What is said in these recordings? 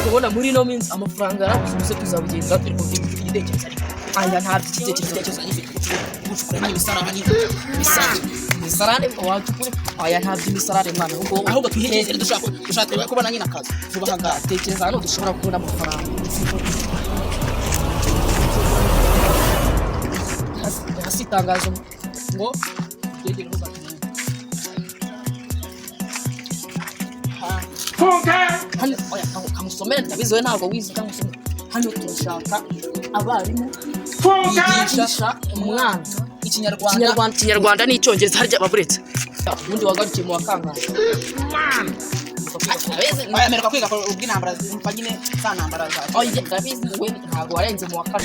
kubona muri no minsi amafaranga yarabuze tuzabugenza turi kuvuga igitekerezo ariko aya nta igitekerezo gifite gucukura n'ibisarane misarane watukure aya nta by'imisarane mwana ahubwo twihegeze dushaka kubona nyina akazi vuba hanga tekereza hano dushobora kubona amafaranga hasi tangazo ngo yegere ruza hano oya kamusomera ndabizoe ntabwo wize kamusomera hano turashaka abarimu bigisha umwana ikinyarwanda n'icyongereza harya baburetse ubundi wagarukiye mu wakangaye ayamereka kwiga ubw'intambara z'umupagine sanambara za oye ndabizi we ntabwo warenze mu wakane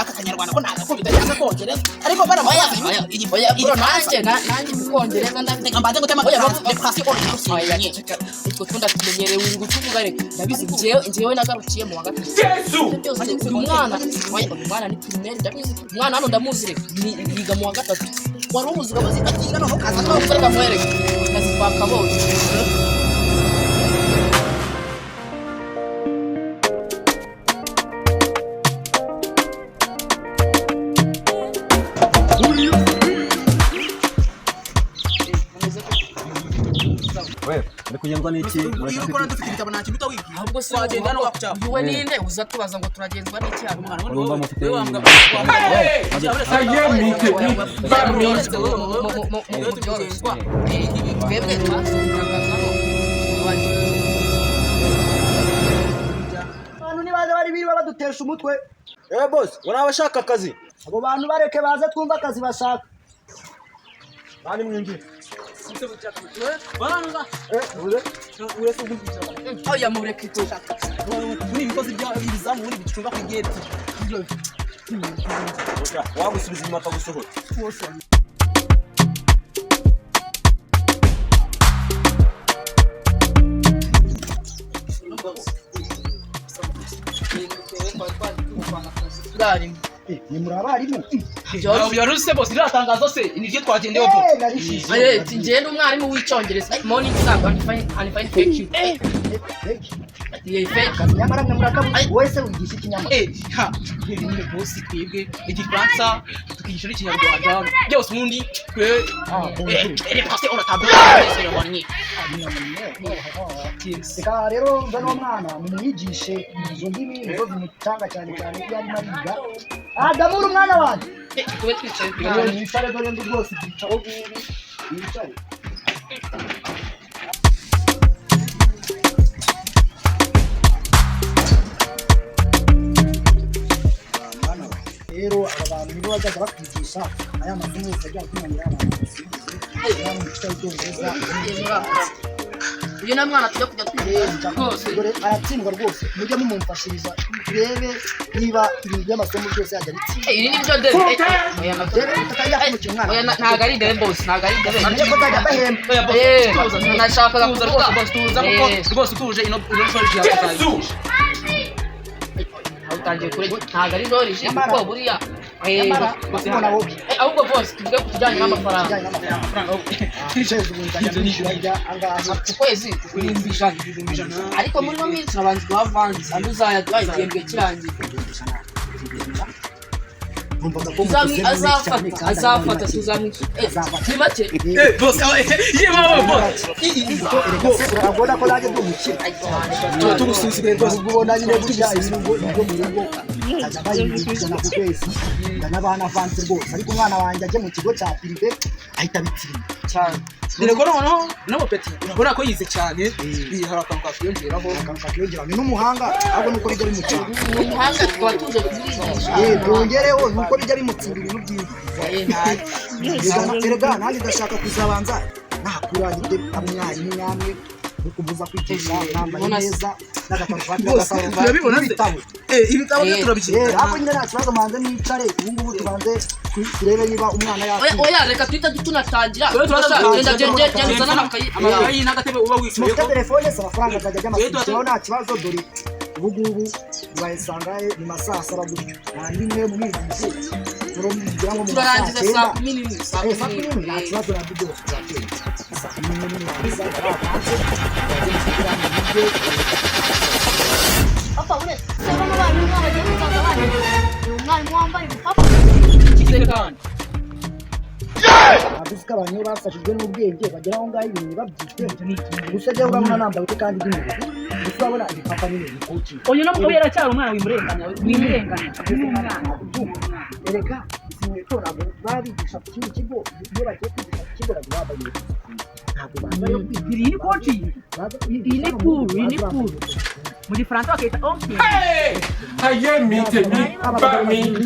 aka kanyarwanda ko ntabwo bitajya kongereza ariko bara oya nanjye kongereza ndafite mbanze gutema depression oya iko tunda tumenyereye uri gucuvuga reka ndabizi njewe nagarukiye mu wakane umwana ni primaire ndabizi umwana hano ndamuzi reka yiga mu wa gatatu wari umuzi bazikatinga no kaza no gukora mwereka kazi kwa kabose kunyarwa n'iki urashaka dufite ibitabo nta kintu wiki ahubwo se wagenda no wakucyapa wowe ninde uza tubaza ngo turagenzwa n'iki hano mwana urumva mufite abantu nibaza bari biba badutesha umutwe boss wana abashaka akazi abo bantu bareke baze twumva akazi bashaka bani mwinjira baranga uretse gukiza oya mureke tushaka muri ibikozi by'abizamu muri bicunga ku gate wagusubiza inyuma akagusohora ni muri abarimu yaruse bose iratangazo se nivyo twagendeho bose ngende umwarimu w'icyongereza morning sub and fine thank you nyamara murakabu wese wigisha ikinyamara ni bosi twebwe igifaransa tukigisha n'ikinyarwanda byose ubundi on a table seka rero mva no mwana mumwigishe izo ndimi nizo zimutanga cyane cyane iyo ari mariga adamura umwana wanjye tube twicaye yicare dore ndi rwose byicaro bw'ibi yicare rero aba bantu nibo bajyaga bakwigisha aya masomo yose ajya kumenyera abantu uyu na mwana tujya kujya twigisha rwose dore aratsindwa rwose mujye mumumfashiriza turebe niba ibintu by'amasomo byose yajya bitsinda ibi nibyo dere oya ntabwo ari dere boss ntabwo ari dere nashakaga kuza rwose utuje ino utangiye kure ntabwo ari dorishi kuko buriya ahubwo bose tuvuge ku kijyanye n'amafaranga ukwezi ariko muri no minsi abanzi bavanze andi uzayaduha igihembwe kirangiye azafata tuzamwishyura make bose urabona ko nanjye ndumukira tugusuzugure rwose ubona nyine burya ibintu ngo mu rugo ajya bayibikana ku kwezi n'abana avanze rwose ariko umwana wanjye ajye mu kigo cya privé ahita bitsinda cyane Birego noneho n'amapeti urabona ko yize cyane hari akantu kakiyongeraho ni n'umuhanga ahubwo nuko bijya bimucira umuhanga twaba tuje kuzigisha byongereho nuko bijya bimutsira ibintu byiza erega nanjye ndashaka kuzabanza nakurangire umwarimu namwe ukubuza kwigisha nambaye neza urabibona ibitabo turabishyira ahubwo nyine nta kibazo manze nicare ubu ngubu tubanze turebe niba umwana yacu oya reka twita tunatangira genda n'amakayi n'agatebe uba wicaye mufite telefone se amafaranga azajya ajya amashyiraho nta kibazo dore ubu ngubu bayasanga ni masaa saba gutyo nta n'imwe mu mwigishe kugira ngo turarangiza saa kumi n'imwe nta kibazo nabyo byose turatera saa kumi n'imwe ntabwo hanze umwana agiye gusaza abana umwarimu wambaye ibipapa Ikizere kandi. avuze ko abantu iyo bafashijwe n'ubwenge bagera aho ngaho ibintu babyitwe gusa jya urabona nambaye ute kandi by'imibiri gusa urabona ibipapa n'ibintu bikuki Oyo no mukobera cyari umwana wimurenganya erega izi nkweto ntabwo babigisha ku kindi kigo iyo bagiye kwigisha ku kigo ntabwo bambaye ntabwo bambaye Iri ni koci. Iyi ni cool. Mu gifaransa bakita okay.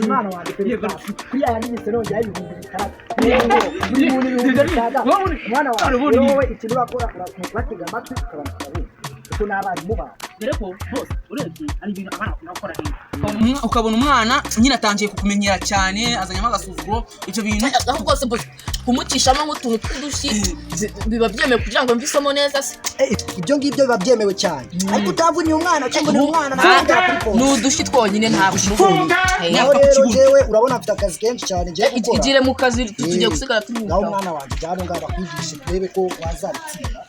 umwana wanjye perezida kuri aya ndimi serongera y'ibihumbi bitandatu buri muntu ibihumbi bitandatu umwana wawe wowe ikintu bakora batega amatwi ukabona kuko n'abarimu bawe Dore ko bose urebye ari ibintu abana bakunda gukora ukabona umwana nyine atangiye kukumenyera cyane azanyamo agasuzuguro ibyo bintu aho rwose kumukishamo nk'utuntu tw'udushyi biba byemewe kugira ngo mve isomo neza se ibyo ngibyo biba byemewe cyane ariko utavuniye umwana cyangwa undi mwana ni udushyi twonyine ntabwo naho rero jewe urabona afite akazi kenshi cyane ngiye gukora igire mu kazi tugiye gusigara turi mu naho umwana wanjye jyana ngaho bakwigishe turebe ko wazabitsinda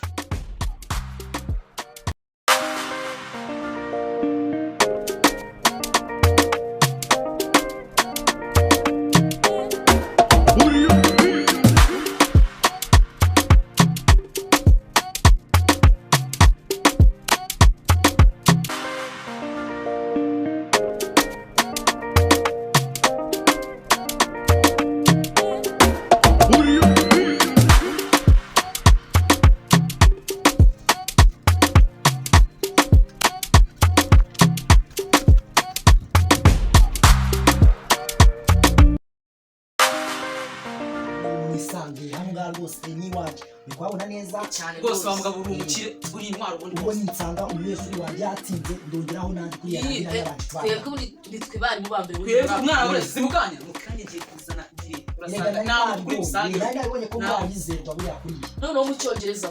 rwose n'iwacu uri kuhabona neza cyane rwose wa mugabo uri umukire uri intwaro ubwo nsanga umunyeshuri wanjye yatsinze ndongeraho nandi kuri yarangira y'abantu twebwe nitwe barimu ba mbere twebwe umwana wese simukanya mukanya igiye kuzana igihe urasanga nawe kuri rusange nabonye ko mwayizerwa buriya kuri iyi noneho mu cyongereza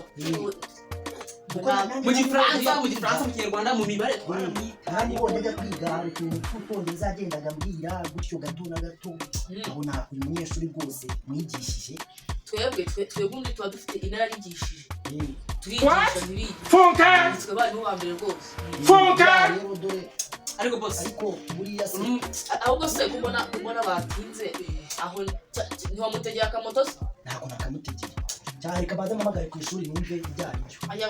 mu gifaransa mu kinyarwanda mu mibare kandi ubonye ajya kwiga hari utuntu tw'utwongereza agendaga ambwira gutyo gato na gato ubona uyu munyeshuri rwose mwigishije twebwe undi tuba dufite inararigishije turigisha ntibigi twe barimu ba mbere rwose rero dore ariko bose ariko buriya se ahubwo se kubona batinze aho ntiwamutegera akamoto se ntabwo nakamutegera cyane kabaza mpamagare ku ishuri numve ibyo ari byo aya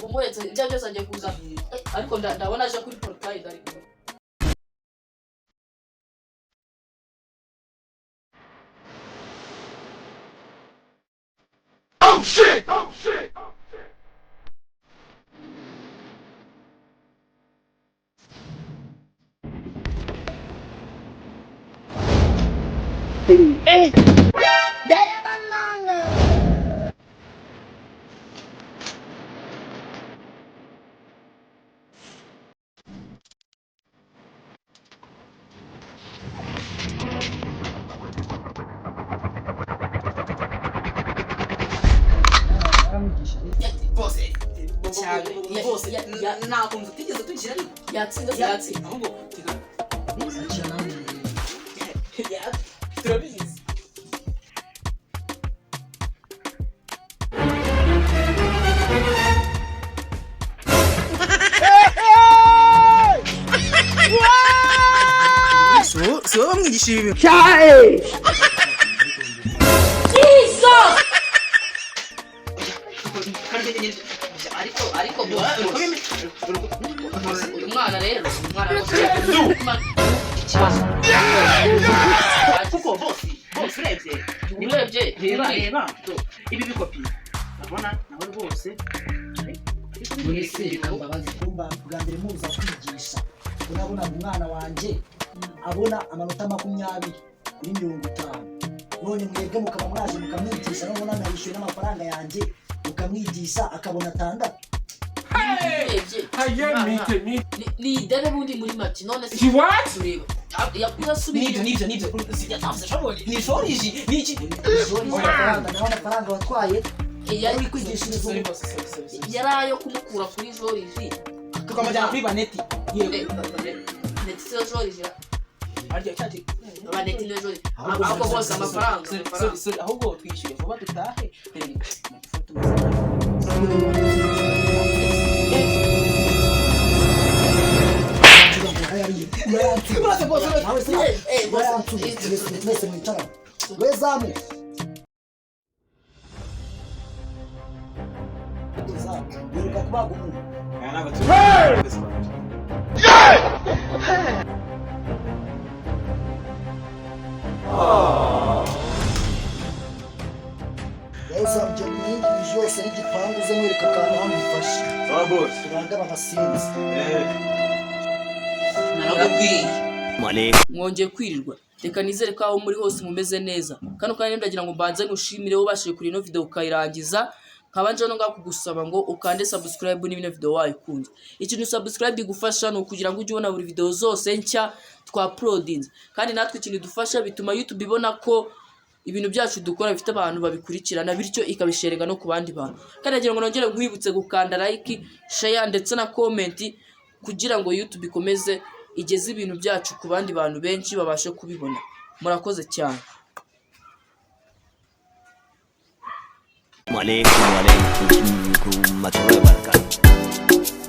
umuretse ibyo byose agiye kuza ariko ndabona aje kuri portail ariko Oh shit! bose cyane bose nakunze utigeze tugira yatsinze ahubwo akira nawe turabizi si wowe bamwigishije ibi bintu ariko uyu mwana rero kuko bose urebye reba ibi bikopi urabona nawe rwose mwese mbabazi kumba bwa mbere muza kwigisha urabona umwana wanjye abona amanota 20 kuri 50 none mwebwe mukaba mwaje mukamwigisha none narishyuye n'amafaranga yanjye mukamwigisha akabona 6 ni idebe bundi muri make none se tureba yakuza subira nibyo sijyatamse shabone ni shoriji ni iki amafaranga watwaye yari kwigishiriza yari ayo kumukura kuri joriji tukamajyana kuri baneti neti se joriji arya cyati baneti ne joriji ahubwo bose amafaranga ahubwo twishyuye vuba dutahe bose nawe se mwese mwicara wezamu yiruka kubaga umuntu yazamje mwinshi yose n'igipangu ze mwereka akantu hamufashe Sawa boss. turanga bagasinzi narababwiye mwongeye kwirirwa reka nizere ko aho muri hose mumeze neza kano kandi ndagira ngo mbanze ngushimire ubashije kuri ino video ukayirangiza nkabanje no ngakugusaba ngo ukande subscribe n'ibino video wayikunze ikintu subscribe igufasha no kugira ngo ujye ubona buri video zose nshya twa uploadings kandi natwe ikintu dufasha bituma YouTube ibona ko ibintu byacu dukora bifite abantu babikurikirana bityo ikabisherega no ku bandi bantu kandi nagira ngo nongere nkwibutse gukanda like share ndetse na comment kugira ngo YouTube ikomeze igeze ibintu byacu ku bandi bantu benshi babashe kubibona murakoze cyane Assalamualaikum warahmatullahi wabarakatuh.